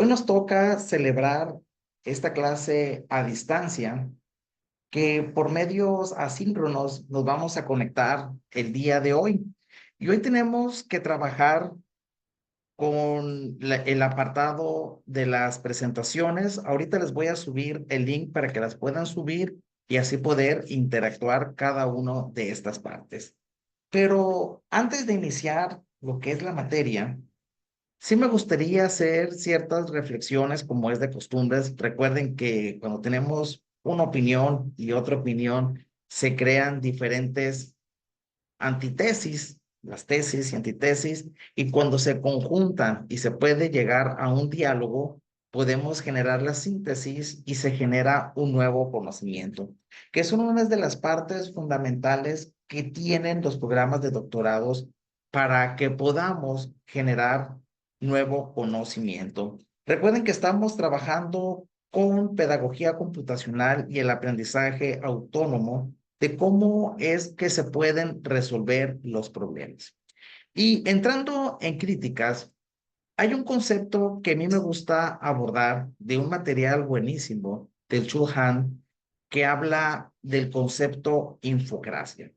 Hoy nos toca celebrar esta clase a distancia, que por medios asíncronos nos vamos a conectar el día de hoy. Y hoy tenemos que trabajar con el apartado de las presentaciones. Ahorita les voy a subir el link para que las puedan subir y así poder interactuar cada uno de estas partes. Pero antes de iniciar lo que es la materia, sí me gustaría hacer ciertas reflexiones como es de costumbres. Recuerden que cuando tenemos una opinión y otra opinión, se crean diferentes antitesis, las tesis y antitesis, y cuando se conjuntan y se puede llegar a un diálogo, podemos generar la síntesis y se genera un nuevo conocimiento, que son una de las partes fundamentales que tienen los programas de doctorados para que podamos generar nuevo conocimiento. Recuerden que estamos trabajando con pedagogía computacional y el aprendizaje autónomo de cómo es que se pueden resolver los problemas. Y entrando en críticas, hay un concepto que a mí me gusta abordar de un material buenísimo del Chulhan que habla del concepto infocracia.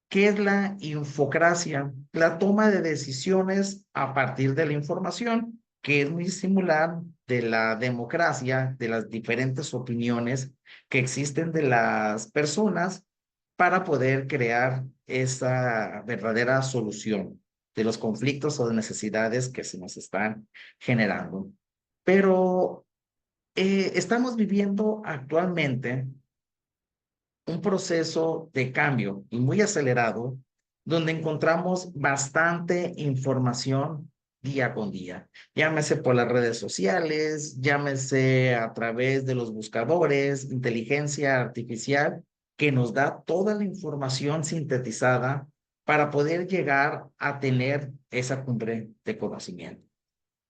¿Qué es la infocracia? La toma de decisiones a partir de la información, que es muy similar de la democracia, de las diferentes opiniones que existen de las personas para poder crear esa verdadera solución de los conflictos o de necesidades que se nos están generando. Pero estamos viviendo actualmente un proceso de cambio y muy acelerado, donde encontramos bastante información día con día. Llámese por las redes sociales, llámese a través de los buscadores, inteligencia artificial, que nos da toda la información sintetizada para poder llegar a tener esa cumbre de conocimiento.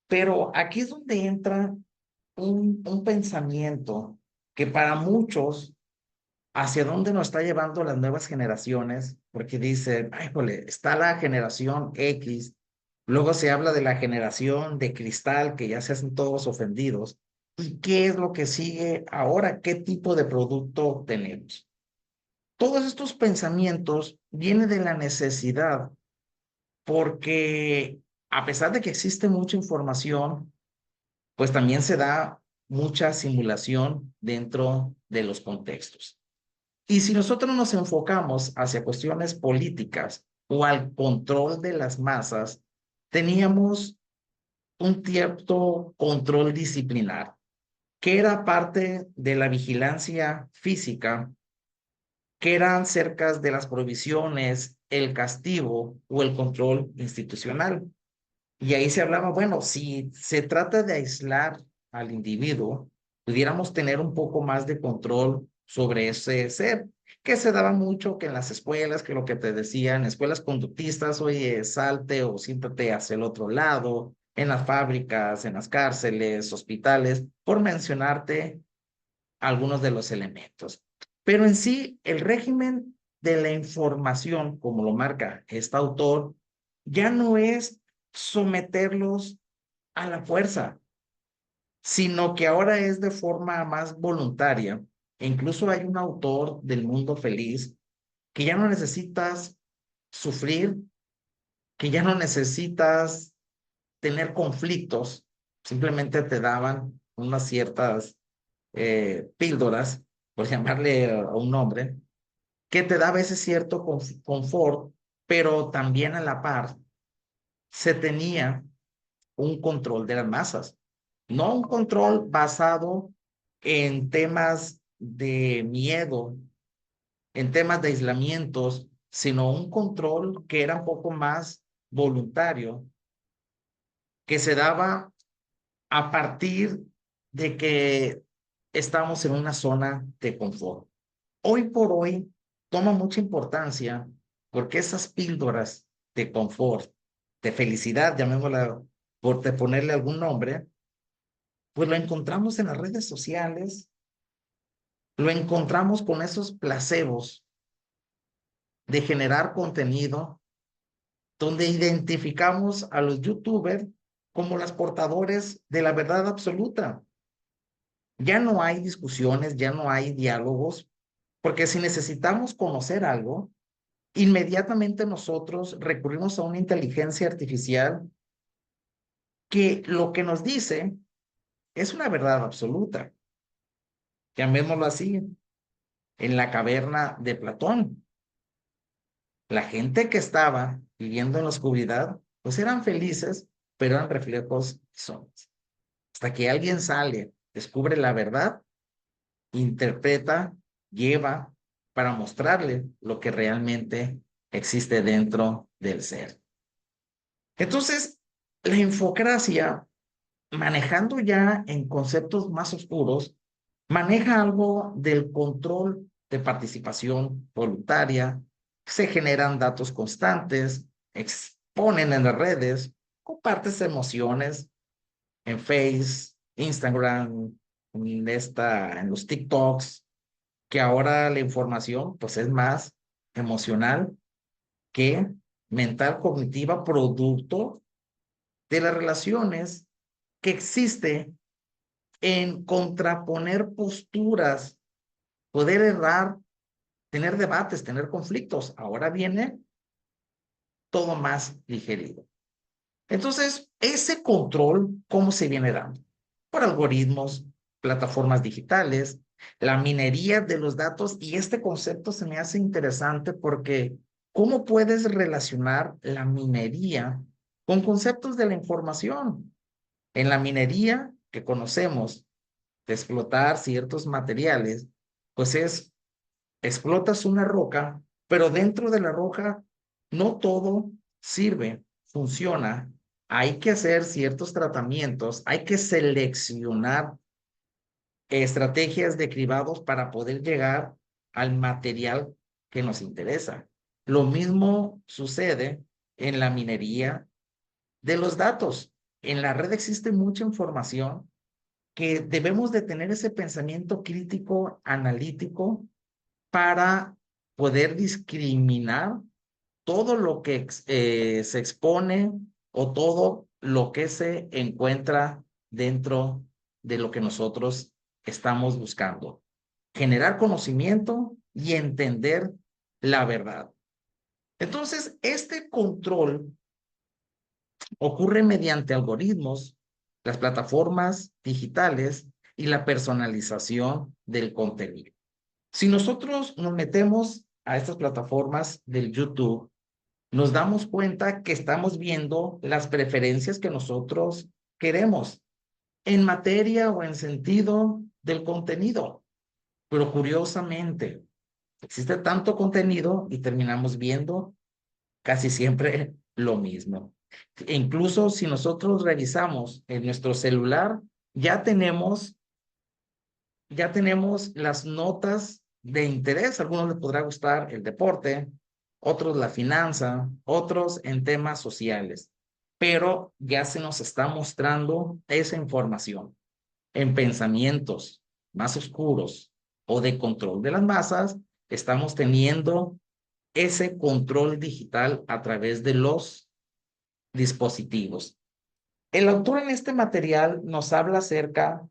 Pero aquí es donde entra un pensamiento que para muchos hacia dónde nos está llevando las nuevas generaciones, porque dicen, ay, jole, está la generación X, luego se habla de la generación de cristal, que ya se hacen todos ofendidos. ¿Y qué es lo que sigue ahora? ¿Qué tipo de producto tenemos? Todos estos pensamientos vienen de la necesidad, porque a pesar de que existe mucha información, pues también se da mucha simulación dentro de los contextos. Y si nosotros nos enfocamos hacia cuestiones políticas o al control de las masas, teníamos un cierto control disciplinar, que era parte de la vigilancia física, que eran cerca de las prohibiciones, el castigo o el control institucional. Y ahí se hablaba, bueno, si se trata de aislar al individuo, pudiéramos tener un poco más de control sobre ese ser, que se daba mucho que en las escuelas, que lo que te decían, escuelas conductistas, oye, salte o siéntate hacia el otro lado, en las fábricas, en las cárceles, hospitales, por mencionarte algunos de los elementos. Pero en sí, el régimen de la información, como lo marca este autor, ya no es someterlos a la fuerza, sino que ahora es de forma más voluntaria. E incluso hay un autor del Mundo Feliz que ya no necesitas sufrir, que ya no necesitas tener conflictos, simplemente te daban unas ciertas píldoras, por llamarle a un nombre, que te daba ese cierto confort, pero también a la par se tenía un control de las masas, no un control basado en temas de miedo, en temas de aislamientos, sino un control que era un poco más voluntario, que se daba a partir de que estamos en una zona de confort. Hoy por hoy toma mucha importancia porque esas píldoras de confort, de felicidad, llamémosla por ponerle algún nombre, pues lo encontramos en las redes sociales, lo encontramos con esos placebos de generar contenido donde identificamos a los youtubers como las portadores de la verdad absoluta. Ya no hay discusiones, ya no hay diálogos, porque si necesitamos conocer algo, inmediatamente nosotros recurrimos a una inteligencia artificial que lo que nos dice es una verdad absoluta. Llamémoslo así, en la caverna de Platón. La gente que estaba viviendo en la oscuridad, pues eran felices, pero eran reflejos sombras. Hasta que alguien sale, descubre la verdad, interpreta, lleva para mostrarle lo que realmente existe dentro del ser. Entonces, la infocracia, manejando ya en conceptos más oscuros, maneja algo del control de participación voluntaria, se generan datos constantes, exponen en las redes, compartes emociones en Face, Instagram, en los TikToks, que ahora la información pues es más emocional que mental cognitiva, producto de las relaciones que existe en contraponer posturas, poder errar, tener debates, tener conflictos. Ahora viene todo más digerido. Entonces, ese control, ¿cómo se viene dando? Por algoritmos, plataformas digitales, la minería de los datos, y este concepto se me hace interesante porque ¿cómo puedes relacionar la minería con conceptos de la información? En la minería que conocemos de explotar ciertos materiales, pues explotas una roca, pero dentro de la roca no todo sirve, funciona. Hay que hacer ciertos tratamientos, hay que seleccionar estrategias de cribados para poder llegar al material que nos interesa. Lo mismo sucede en la minería de los datos. En la red existe mucha información que debemos de tener ese pensamiento crítico, analítico, para poder discriminar todo lo que se expone o todo lo que se encuentra dentro de lo que nosotros estamos buscando. Generar conocimiento y entender la verdad. Entonces, este control ocurre mediante algoritmos, las plataformas digitales y la personalización del contenido. Si nosotros nos metemos a estas plataformas del YouTube, nos damos cuenta que estamos viendo las preferencias que nosotros queremos en materia o en sentido del contenido. Pero curiosamente, existe tanto contenido y terminamos viendo casi siempre lo mismo. E incluso si nosotros revisamos en nuestro celular, ya tenemos ya tenemos las notas de interés. A algunos les podrá gustar el deporte, otros la finanza, otros en temas sociales, pero ya se nos está mostrando esa información en pensamientos más oscuros o de control de las masas. Estamos teniendo ese control digital a través de los dispositivos. El autor en este material nos habla acerca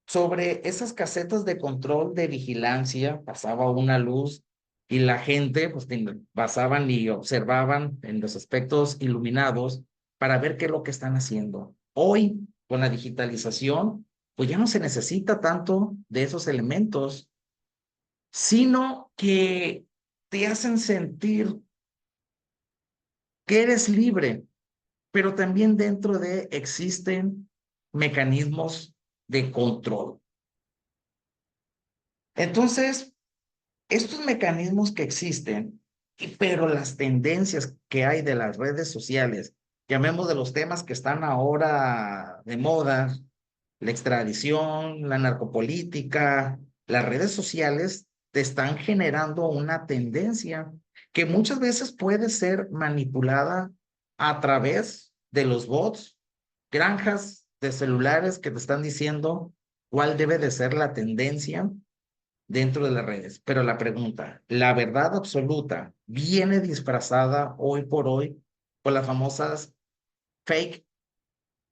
sobre esas casetas de control de vigilancia. Pasaba una luz y la gente pues pasaban y observaban en los aspectos iluminados para ver qué es lo que están haciendo. Hoy, con la digitalización, pues ya no se necesita tanto de esos elementos, sino que te hacen sentir que eres libre, pero también dentro de existen mecanismos de control. Entonces, estos mecanismos que existen, pero las tendencias que hay de las redes sociales, llamemos de los temas que están ahora de moda, la extradición, la narcopolítica, las redes sociales te están generando una tendencia que muchas veces puede ser manipulada a través de los bots, granjas de celulares que te están diciendo cuál debe de ser la tendencia dentro de las redes. Pero la pregunta, ¿la verdad absoluta viene disfrazada hoy por hoy por las famosas fake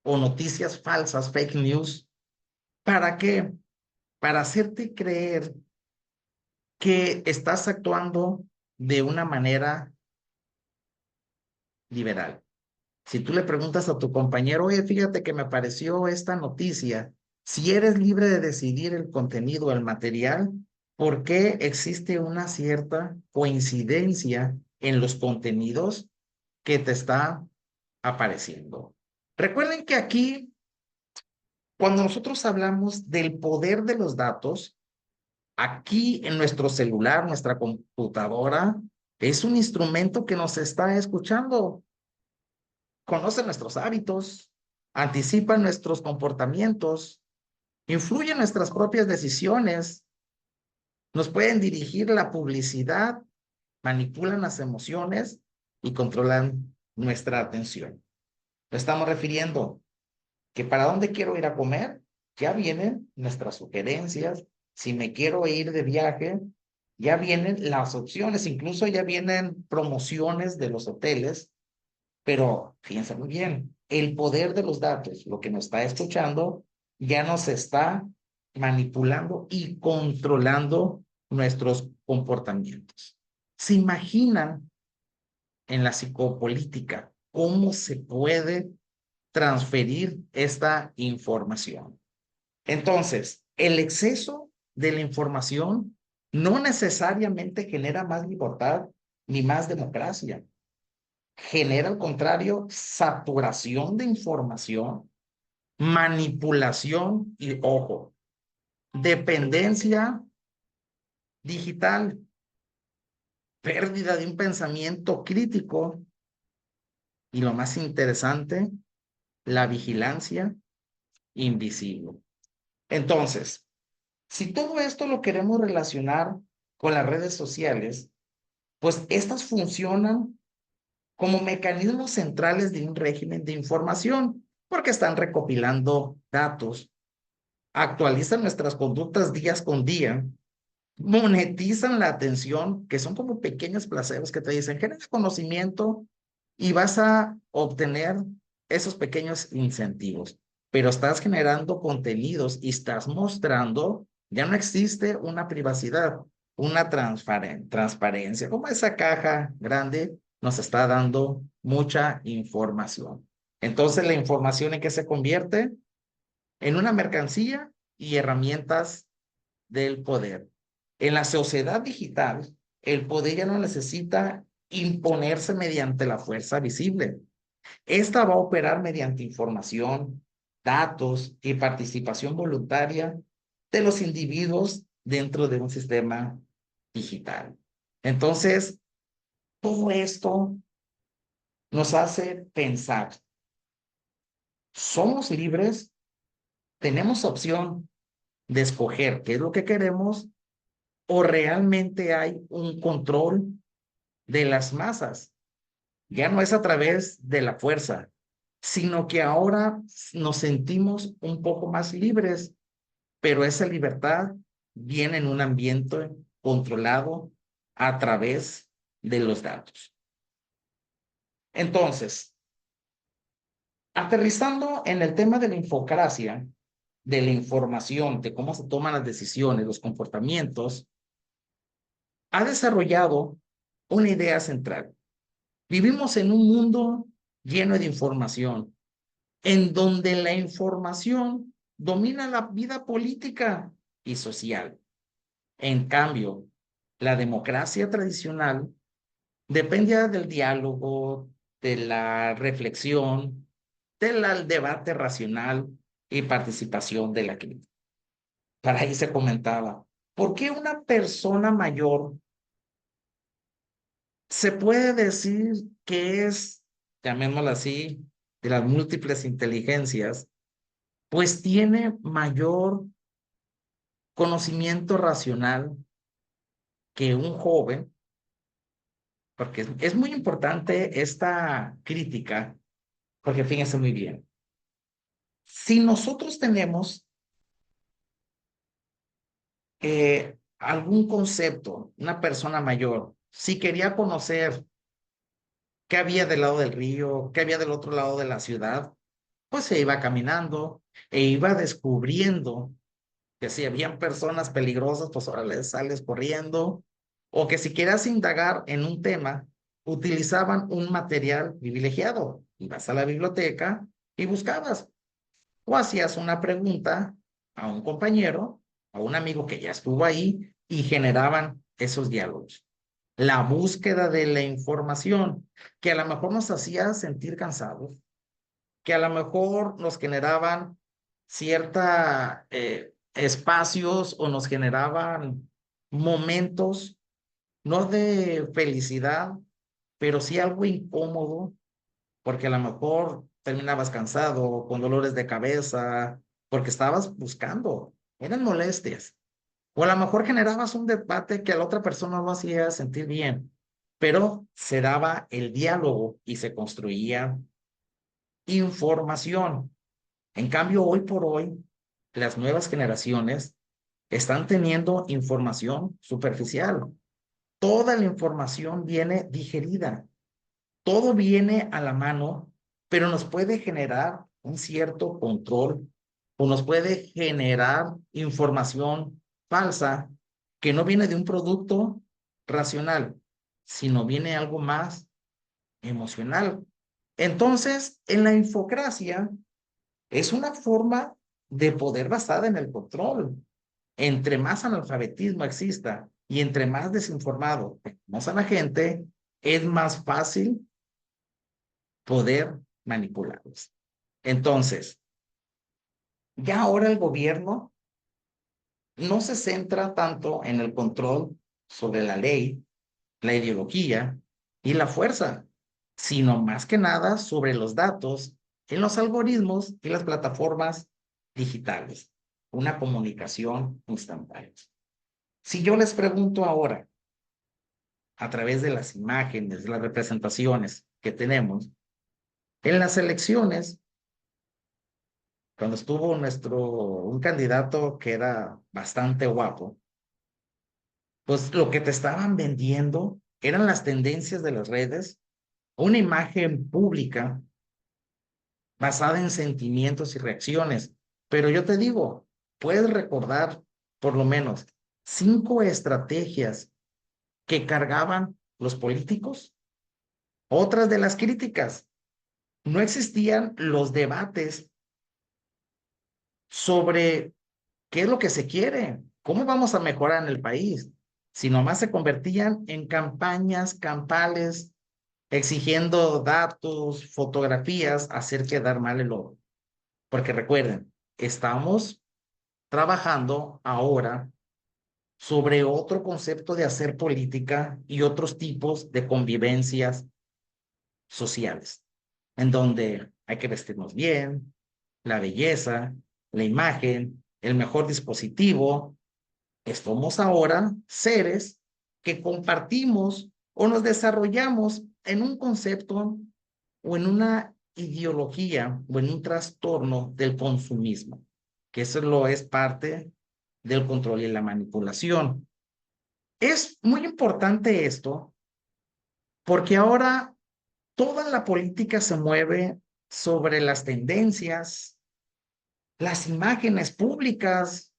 o noticias falsas, fake news. ¿Para qué? Para hacerte creer que estás actuando de una manera liberal. Si tú le preguntas a tu compañero, oye, fíjate que me pareció esta noticia, si eres libre de decidir el contenido, el material, ¿por qué existe una cierta coincidencia en los contenidos que te está apareciendo? Recuerden que aquí, cuando nosotros hablamos del poder de los datos, aquí en nuestro celular, nuestra computadora, es un instrumento que nos está escuchando, conoce nuestros hábitos, anticipa nuestros comportamientos, influye en nuestras propias decisiones, nos pueden dirigir la publicidad, manipulan las emociones y controlan nuestra atención. Lo estamos refiriendo que para dónde quiero ir a comer, ya vienen nuestras sugerencias. Si me quiero ir de viaje, ya vienen las opciones, incluso ya vienen promociones de los hoteles. Pero fíjense muy bien, el poder de los datos, lo que nos está escuchando, ya nos está manipulando y controlando nuestros comportamientos. ¿Se imaginan en la psicopolítica cómo se puede transferir esta información? Entonces, el exceso de la información no necesariamente genera más libertad ni más democracia. Genera al contrario saturación de información, manipulación y, ojo, dependencia digital, pérdida de un pensamiento crítico y lo más interesante, la vigilancia invisible. Entonces, si todo esto lo queremos relacionar con las redes sociales, pues estas funcionan como mecanismos centrales de un régimen de información, porque están recopilando datos, actualizan nuestras conductas días con día, monetizan la atención, que son como pequeños placeres que te dicen, genera conocimiento y vas a obtener esos pequeños incentivos, pero estás generando contenidos y estás mostrando, ya no existe una privacidad, una transparencia, como esa caja grande nos está dando mucha información. Entonces, la información en qué se convierte en una mercancía y herramientas del poder. En la sociedad digital, el poder ya no necesita imponerse mediante la fuerza visible. Esta va a operar mediante información, datos y participación voluntaria de los individuos dentro de un sistema digital. Entonces, todo esto nos hace pensar, ¿somos libres? ¿Tenemos opción de escoger qué es lo que queremos o realmente hay un control de las masas? Ya no es a través de la fuerza, sino que ahora nos sentimos un poco más libres, pero esa libertad viene en un ambiente controlado a través de los datos. Entonces, aterrizando en el tema de la infocracia, de la información, de cómo se toman las decisiones, los comportamientos, ha desarrollado una idea central. Vivimos en un mundo lleno de información, en donde la información domina la vida política y social. En cambio, la democracia tradicional depende del diálogo, de la reflexión, del debate racional y participación de la crítica. Para ahí se comentaba, ¿por qué una persona mayor se puede decir que es, llamémoslo así, de las múltiples inteligencias, pues tiene mayor conocimiento racional que un joven? Porque es muy importante esta crítica, porque fíjense muy bien, si nosotros tenemos algún concepto, una persona mayor, si quería conocer qué había del lado del río, qué había del otro lado de la ciudad, pues se iba caminando e iba descubriendo que si habían personas peligrosas, pues ahora les sales corriendo, o que si quieras indagar en un tema, utilizaban un material privilegiado. Ibas a la biblioteca y buscabas, o hacías una pregunta a un compañero, a un amigo que ya estuvo ahí, y generaban esos diálogos. La búsqueda de la información, que a lo mejor nos hacía sentir cansados, que a lo mejor nos generaban cierta espacios o nos generaban momentos, no de felicidad, pero sí algo incómodo, porque a lo mejor terminabas cansado, con dolores de cabeza, porque estabas buscando, eran molestias. O a lo mejor generabas un debate que a la otra persona no hacía sentir bien, pero se daba el diálogo y se construía información. En cambio, hoy por hoy, las nuevas generaciones están teniendo información superficial. Toda la información viene digerida, todo viene a la mano, pero nos puede generar un cierto control o nos puede generar información falsa que no viene de un producto racional, sino viene algo más emocional. Entonces, en la infocracia, es una forma de poder basada en el control. Entre más analfabetismo exista y entre más desinformado tengamos a la gente, es más fácil poder manipularlos. Entonces, ya ahora el gobierno no se centra tanto en el control sobre la ley, la ideología y la fuerza, sino más que nada sobre los datos en los algoritmos y las plataformas digitales, una comunicación instantánea. Si yo les pregunto ahora, a través de las imágenes, las representaciones que tenemos, en las elecciones, cuando estuvo un candidato que era bastante guapo, pues lo que te estaban vendiendo eran las tendencias de las redes, una imagen pública basada en sentimientos y reacciones. Pero yo te digo, puedes recordar por lo menos 5 estrategias que cargaban los políticos. Otras de las críticas, no existían los debates sobre qué es lo que se quiere, cómo vamos a mejorar en el país, si nomás se convertían en campañas campales exigiendo datos, fotografías, hacer quedar mal el oro. Porque recuerden, estamos trabajando ahora sobre otro concepto de hacer política y otros tipos de convivencias sociales, en donde hay que vestirnos bien, la belleza, la imagen, el mejor dispositivo. Somos ahora seres que compartimos o nos desarrollamos en un concepto o en una ideología o en un trastorno del consumismo, que eso lo es parte del control y la manipulación. Es muy importante esto porque ahora toda la política se mueve sobre las tendencias, las imágenes públicas,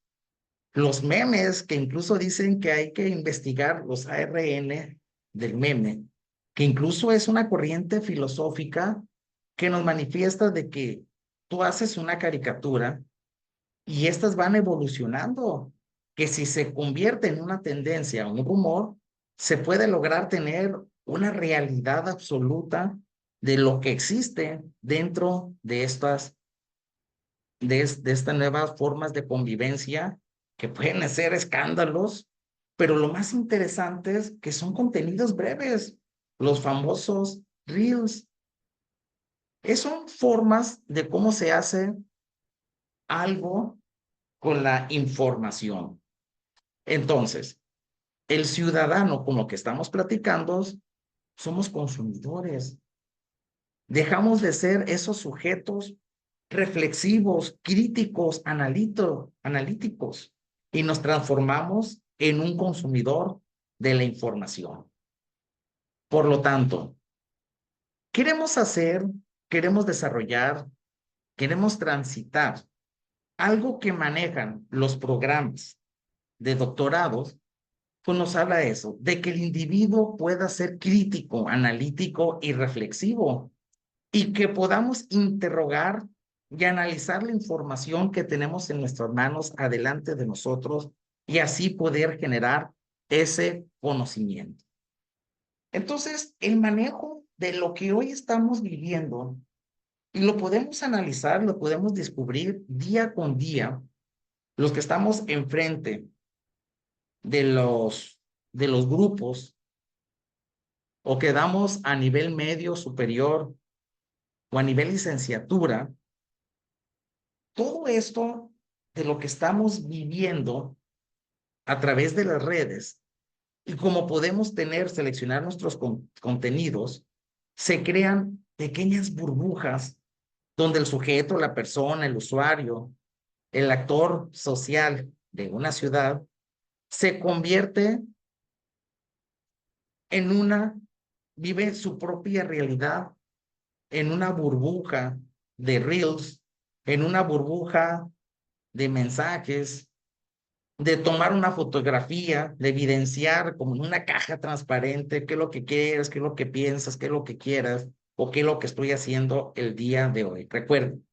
los memes, que incluso dicen que hay que investigar los ARN del meme, que incluso es una corriente filosófica que nos manifiesta de que tú haces una caricatura y estas van evolucionando, que si se convierte en una tendencia, un rumor, se puede lograr tener una realidad absoluta de lo que existe dentro de estas nuevas formas de convivencia que pueden ser escándalos, pero lo más interesante es que son contenidos breves, los famosos reels. Son formas de cómo se hace algo con la información. Entonces, el ciudadano con lo que estamos platicando, somos consumidores. Dejamos de ser esos sujetos reflexivos, críticos, analíticos, y nos transformamos en un consumidor de la información. Por lo tanto, queremos hacer, queremos desarrollar, queremos transitar algo que manejan los programas de doctorados, pues nos habla de eso, de que el individuo pueda ser crítico, analítico y reflexivo, y que podamos interrogar y analizar la información que tenemos en nuestras manos adelante de nosotros y así poder generar ese conocimiento. Entonces, el manejo de lo que hoy estamos viviendo, y lo podemos analizar, lo podemos descubrir día con día, los que estamos enfrente de de los grupos o que damos a nivel medio, superior o a nivel licenciatura, todo esto de lo que estamos viviendo a través de las redes y cómo podemos seleccionar nuestros contenidos, se crean pequeñas burbujas donde el sujeto, la persona, el usuario, el actor social de una ciudad se convierte en vive su propia realidad en una burbuja de reels, en una burbuja de mensajes, de tomar una fotografía, de evidenciar como en una caja transparente qué es lo que quieres, qué es lo que piensas, qué es lo que quieras o qué es lo que estoy haciendo el día de hoy. Recuerden,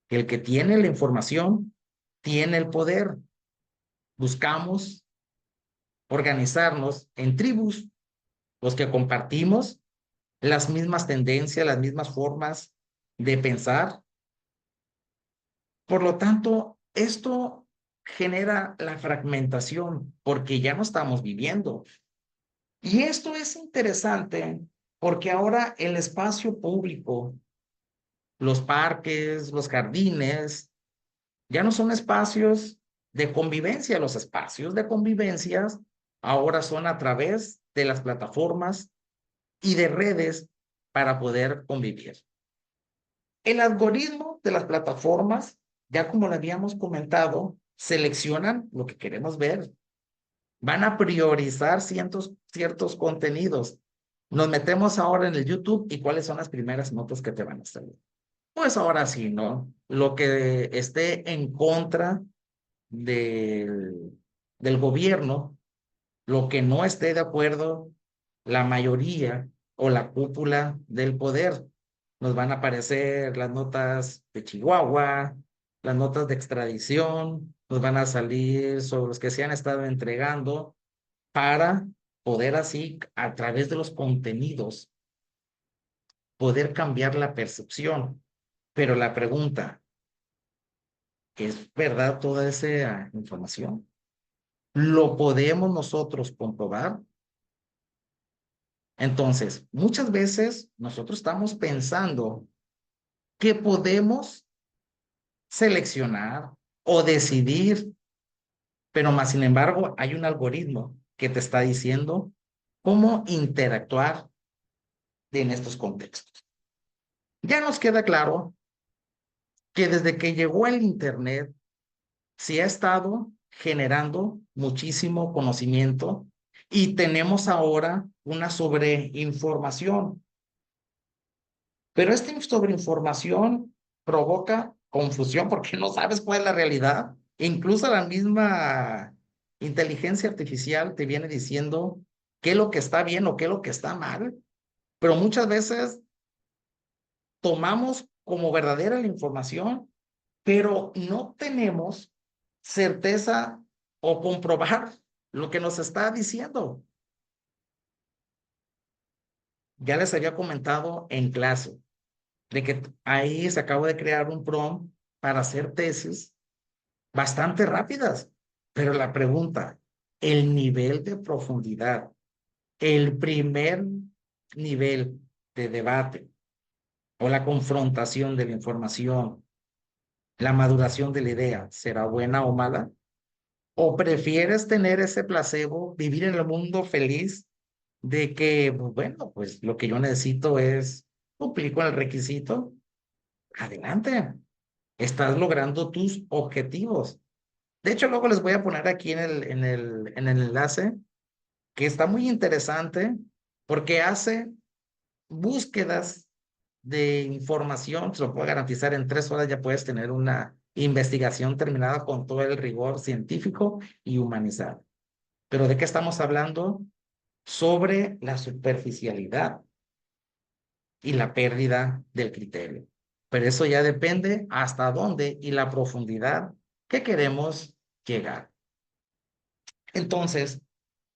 que el que tiene la información tiene el poder. Buscamos organizarnos en tribus, los que compartimos las mismas tendencias, las mismas formas de pensar. Por lo tanto, esto genera la fragmentación porque ya no estamos viviendo. Y esto es interesante porque ahora el espacio público, los parques, los jardines, ya no son espacios de convivencia. Los espacios de convivencias ahora son a través de las plataformas y de redes para poder convivir. El algoritmo de las plataformas, ya como lo habíamos comentado, seleccionan lo que queremos ver. Van a priorizar ciertos contenidos. Nos metemos ahora en el YouTube y cuáles son las primeras notas que te van a salir. Pues ahora sí, ¿no? Lo que esté en contra del, del gobierno, lo que no esté de acuerdo la mayoría o la cúpula del poder. Nos van a aparecer las notas de Chihuahua, las notas de extradición, nos van a salir sobre los que se han estado entregando para poder así, a través de los contenidos, poder cambiar la percepción. Pero la pregunta, ¿es verdad toda esa información? ¿Lo podemos nosotros comprobar? Entonces, muchas veces nosotros estamos pensando que podemos seleccionar o decidir, pero más sin embargo hay un algoritmo que te está diciendo cómo interactuar en estos contextos. Ya nos queda claro que desde que llegó el Internet se ha estado generando muchísimo conocimiento y tenemos ahora una sobreinformación. Pero esta sobreinformación provoca confusión porque no sabes cuál es la realidad. Incluso la misma inteligencia artificial te viene diciendo qué es lo que está bien o qué es lo que está mal. Pero muchas veces tomamos como verdadera la información, pero no tenemos certeza o comprobar lo que nos está diciendo. Ya les había comentado en clase de que ahí se acaba de crear un prompt para hacer tesis bastante rápidas, pero la pregunta, el nivel de profundidad, el primer nivel de debate o la confrontación de la información, la maduración de la idea, ¿será buena o mala? ¿O prefieres tener ese placebo, vivir en el mundo feliz de que, pues, bueno, pues lo que yo necesito es cumplir con el requisito? Adelante, estás logrando tus objetivos. De hecho, luego les voy a poner aquí en el enlace que está muy interesante porque hace búsquedas de información, te lo puedo garantizar, en 3 horas ya puedes tener una investigación terminada con todo el rigor científico y humanizado. Pero ¿de qué estamos hablando? Sobre la superficialidad y la pérdida del criterio. Pero eso ya depende hasta dónde y la profundidad que queremos llegar. Entonces,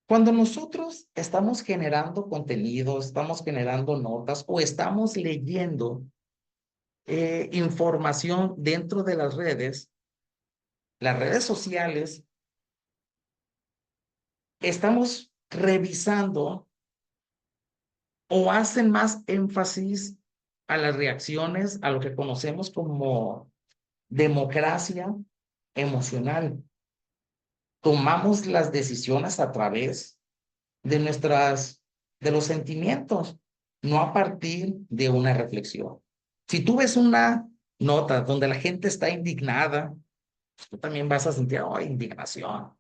cuando nosotros estamos generando contenido, estamos generando notas o estamos leyendo información dentro de las redes sociales, estamos revisando o hacen más énfasis a las reacciones, a lo que conocemos como democracia emocional. Tomamos las decisiones a través de de los sentimientos, no a partir de una reflexión. Si tú ves una nota donde la gente está indignada, pues tú también vas a sentir, oh, indignación.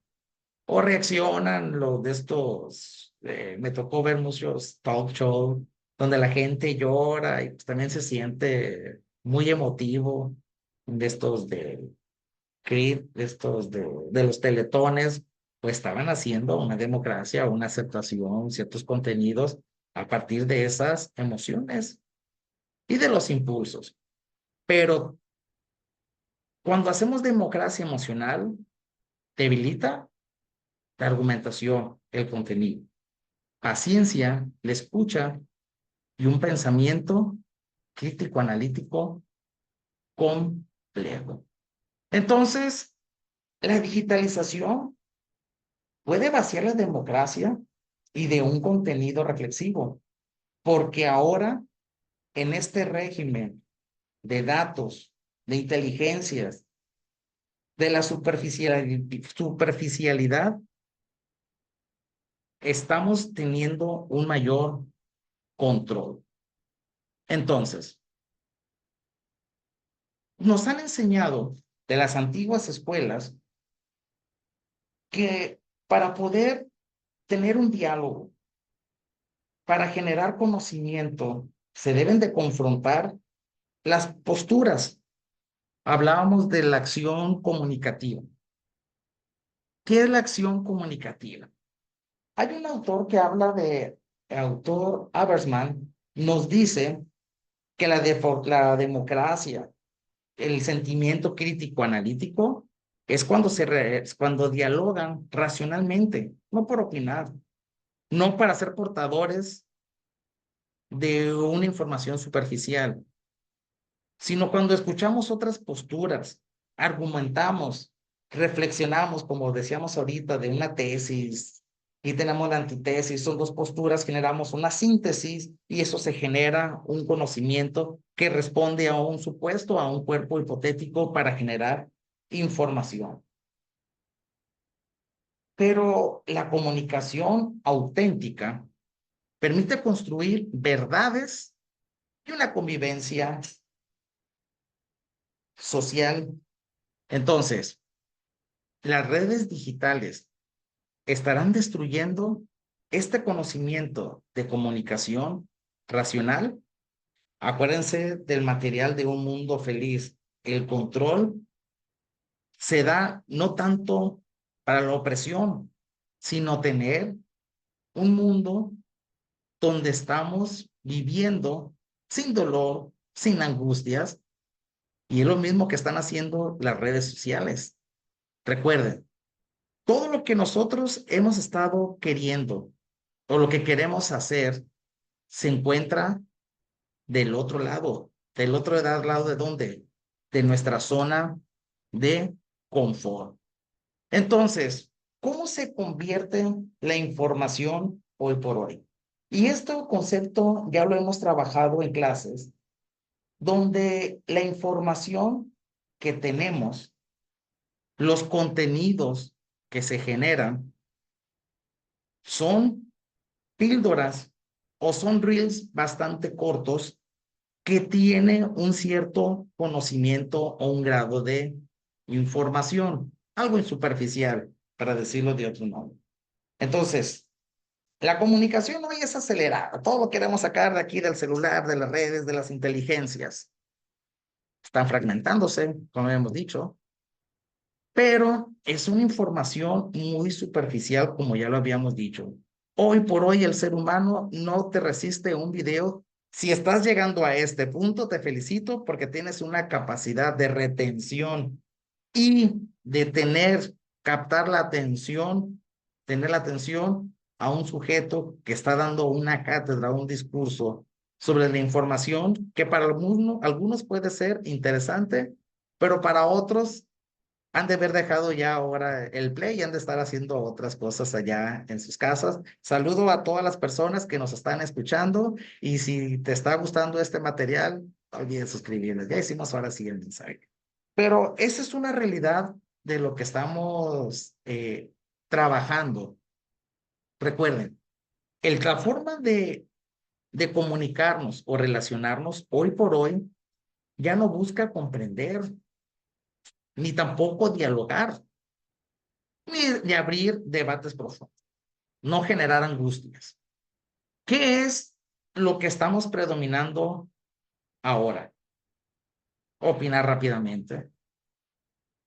O reaccionan los de estos, me tocó ver muchos talk show donde la gente llora y pues también se siente muy emotivo de estos de Creed, de los teletones, pues estaban haciendo una democracia, una aceptación, ciertos contenidos a partir de esas emociones y de los impulsos. Pero cuando hacemos democracia emocional, debilita la argumentación, el contenido, paciencia, la escucha y un pensamiento crítico analítico complejo. Entonces, la digitalización puede vaciar la democracia y de un contenido reflexivo, porque ahora en este régimen de datos, de inteligencias, de la superficialidad, estamos teniendo un mayor control. Entonces, nos han enseñado de las antiguas escuelas que para poder tener un diálogo, para generar conocimiento, se deben de confrontar las posturas. Hablábamos de la acción comunicativa. ¿Qué es la acción comunicativa? Hay un autor que habla el autor Habermas, nos dice que la democracia, el sentimiento crítico analítico, es es cuando dialogan racionalmente, no por opinar, no para ser portadores de una información superficial, sino cuando escuchamos otras posturas, argumentamos, reflexionamos, como decíamos ahorita, de una tesis y tenemos la antitesis, son dos posturas, generamos una síntesis y eso se genera un conocimiento que responde a un supuesto, a un cuerpo hipotético para generar información. Pero la comunicación auténtica permite construir verdades y una convivencia social. Entonces, las redes digitales estarán destruyendo este conocimiento de comunicación racional. Acuérdense del material de Un Mundo Feliz. El control se da no tanto para la opresión, sino tener un mundo donde estamos viviendo sin dolor, sin angustias, y es lo mismo que están haciendo las redes sociales. Recuerden, todo lo que nosotros hemos estado queriendo o lo que queremos hacer se encuentra del otro lado de dónde, de nuestra zona de confort. Entonces, ¿cómo se convierte la información hoy por hoy? Y este concepto ya lo hemos trabajado en clases, donde la información que tenemos, los contenidos que se generan, son píldoras o son reels bastante cortos que tienen un cierto conocimiento o un grado de información, algo superficial, para decirlo de otro modo. Entonces, La comunicación hoy es acelerada. Todo lo queremos sacar de aquí del celular, de las redes, de las inteligencias. Están fragmentándose, como hemos dicho, pero es una información muy superficial, como ya lo habíamos dicho. Hoy por hoy el ser humano no te resiste un video. Si estás llegando a este punto, te felicito porque tienes una capacidad de retención y de captar la atención, tener la atención a un sujeto que está dando una cátedra, un discurso sobre la información que para algunos puede ser interesante, pero para otros han de haber dejado ya ahora el play y han de estar haciendo otras cosas allá en sus casas. Saludo a todas las personas que nos están escuchando y si te está gustando este material, no olvides suscribirles. Ya hicimos ahora sí el mensaje. Pero esa es una realidad de lo que estamos trabajando. Recuerden, la forma de comunicarnos o relacionarnos hoy por hoy ya no busca comprender, ni tampoco dialogar, ni abrir debates profundos, no generar angustias. ¿Qué es lo que estamos predominando ahora? Opinar rápidamente,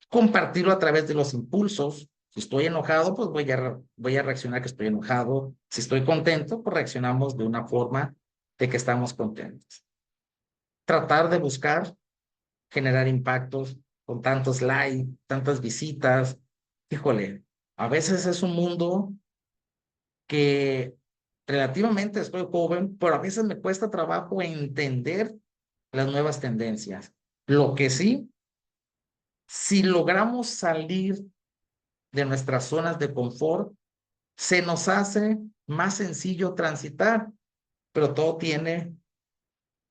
compartirlo a través de los impulsos. Si estoy enojado, pues voy a reaccionar que estoy enojado. Si estoy contento, pues reaccionamos de una forma de que estamos contentos. Tratar de buscar generar impactos con tantos likes, tantas visitas. Híjole, a veces es un mundo que relativamente estoy joven, pero a veces me cuesta trabajo entender las nuevas tendencias. Lo que sí, si logramos salir de nuestras zonas de confort, se nos hace más sencillo transitar, pero todo tiene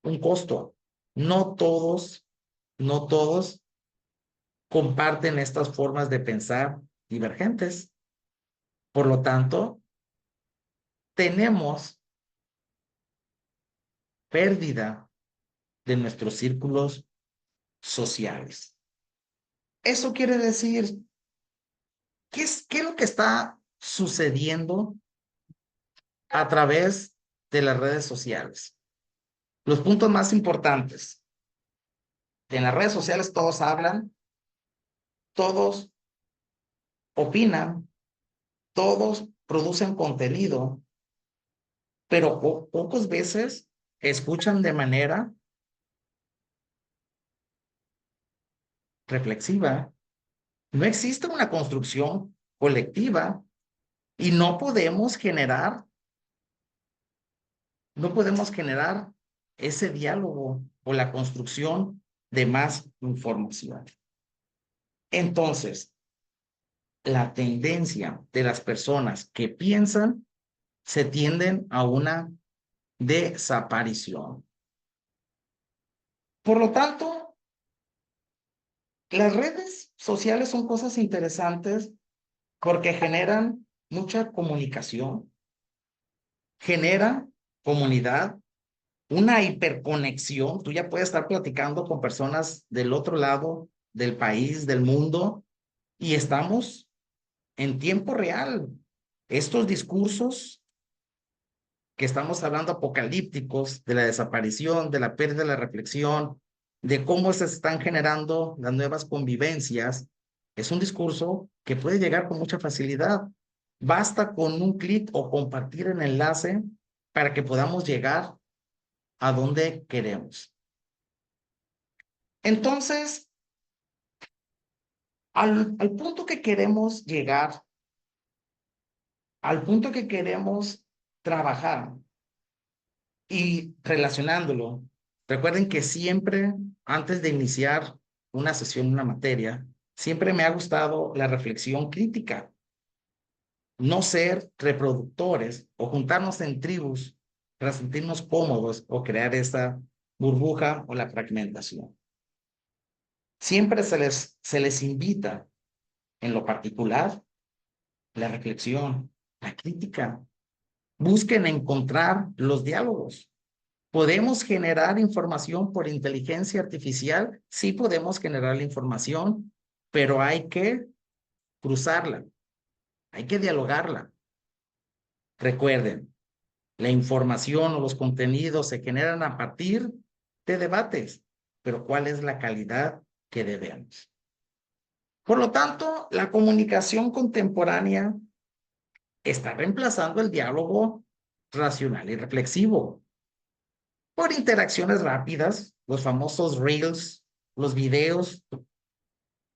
un costo. No todos, no todos comparten estas formas de pensar divergentes. Por lo tanto, tenemos pérdida de nuestros círculos sociales. Eso quiere decir, ¿qué es lo que está sucediendo a través de las redes sociales? Los puntos más importantes. En las redes sociales todos hablan, todos opinan, todos producen contenido, pero pocas veces escuchan de manera reflexiva. No existe una construcción colectiva y no podemos generar ese diálogo o la construcción de más información. Entonces, la tendencia de las personas que piensan se tienden a una desaparición. Por lo tanto, las redes sociales son cosas interesantes porque generan mucha comunicación, generan comunidad, una hiperconexión. Tú ya puedes estar platicando con personas del otro lado del país, del mundo, y estamos en tiempo real. Estos discursos que estamos hablando apocalípticos de la desaparición, de la pérdida de la reflexión, de cómo se están generando las nuevas convivencias, es un discurso que puede llegar con mucha facilidad. Basta con un clic o compartir el enlace para que podamos llegar a donde queremos. Entonces, al punto que queremos llegar, al punto que queremos trabajar y relacionándolo, recuerden que siempre, antes de iniciar una sesión, una materia, siempre me ha gustado la reflexión crítica, no ser reproductores o juntarnos en tribus para sentirnos cómodos o crear esa burbuja o la fragmentación. Siempre se les invita, en lo particular, la reflexión, la crítica. Busquen encontrar los diálogos. ¿Podemos generar información por inteligencia artificial? Sí podemos generar la información, pero hay que cruzarla, hay que dialogarla. Recuerden, la información o los contenidos se generan a partir de debates, pero ¿cuál es la calidad que debemos? Por lo tanto, la comunicación contemporánea está reemplazando el diálogo racional y reflexivo por interacciones rápidas, los famosos reels, los videos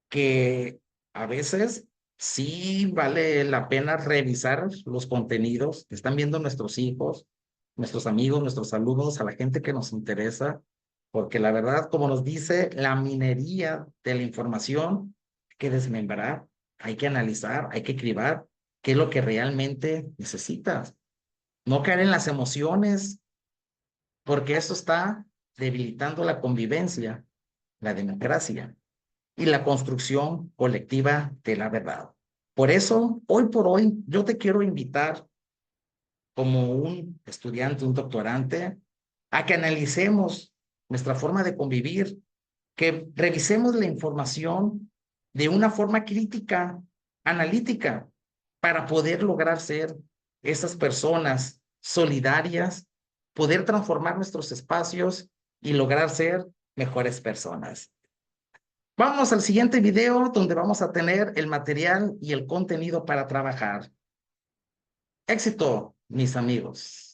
que a veces sí vale la pena revisar los contenidos que están viendo nuestros hijos, nuestros amigos, nuestros alumnos, a la gente que nos interesa, porque la verdad, como nos dice la minería de la información, hay que desmembrar, hay que analizar, hay que cribar qué es lo que realmente necesitas. No caer en las emociones, porque eso está debilitando la convivencia, la democracia y la construcción colectiva de la verdad. Por eso, hoy por hoy, yo te quiero invitar como un estudiante, un doctorante, a que analicemos nuestra forma de convivir, que revisemos la información de una forma crítica, analítica, para poder lograr ser esas personas solidarias, poder transformar nuestros espacios y lograr ser mejores personas. Vamos al siguiente video donde vamos a tener el material y el contenido para trabajar. Éxito, mis amigos.